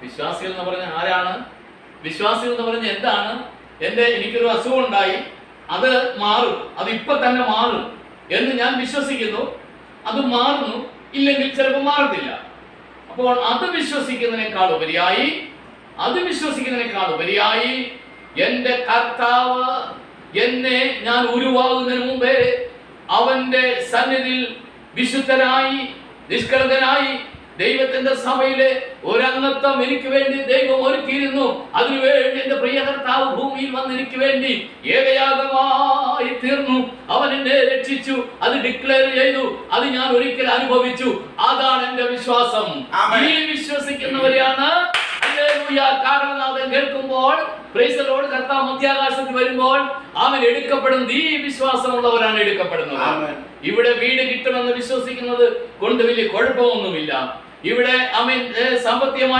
വിശ്വാസികൾ എന്ന് പറഞ്ഞാൽ ആരാണ്? വിശ്വാസികൾ എന്ന് പറഞ്ഞാൽ എന്താണ്? എനിക്കൊരു അസുഖം ഉണ്ടായി, അത് മാറും, അത് ഇപ്പൊ തന്നെ മാറും എന്ന് ഞാൻ വിശ്വസിക്കുന്നു. അത് മാറുന്നു, ഇല്ലെങ്കിൽ ചിലപ്പോൾ മാറത്തില്ല. അപ്പോൾ അത് വിശ്വസിക്കുന്നതിനേക്കാൾ ഉപരിയായി എന്റെ കർത്താവ് എന്നെ ഞാൻ ഉരുവാകുന്നതിന് മുമ്പേ അവന്റെ സന്നിധിയിൽ വിശുദ്ധനായി നിഷ്കളങ്കനായി ദൈവത്തിന്റെ സഭയിലെ ഒരംഗത്വം എനിക്ക് വേണ്ടി ദൈവം ഒരുക്കിയിരുന്നു. അതിനുവേണ്ടി എന്റെ പ്രിയ കർത്താവ് ഭൂമിയിൽ വന്ന് എനിക്ക് വേണ്ടി ഏകയാഗമായി തീർന്നു. അവൻ എന്നെ രക്ഷിച്ചു, അത് ഡിക്ലെയർ ചെയ്തു, അത് ഞാൻ ഒരിക്കൽ അനുഭവിച്ചു. അതാണ് എന്റെ വിശ്വാസം. ഈ വിശ്വസിക്കുന്നവരെയാണ് കാരണനാഥൻ കേൾക്കുമ്പോൾ കർത്താവ് മധ്യാകാശത്തിൽ വരുമ്പോൾ അവൻ എടുക്കപ്പെടുന്നത്. ഈ വിശ്വാസമുള്ളവരാണ് എടുക്കപ്പെടുന്നത്. ഇവിടെ വീട് കിട്ടുമെന്ന് വിശ്വസിക്കുന്നത് കൊണ്ട് വലിയ കുഴപ്പമൊന്നുമില്ല. ഇവിടെ സാമ്പത്തികമായി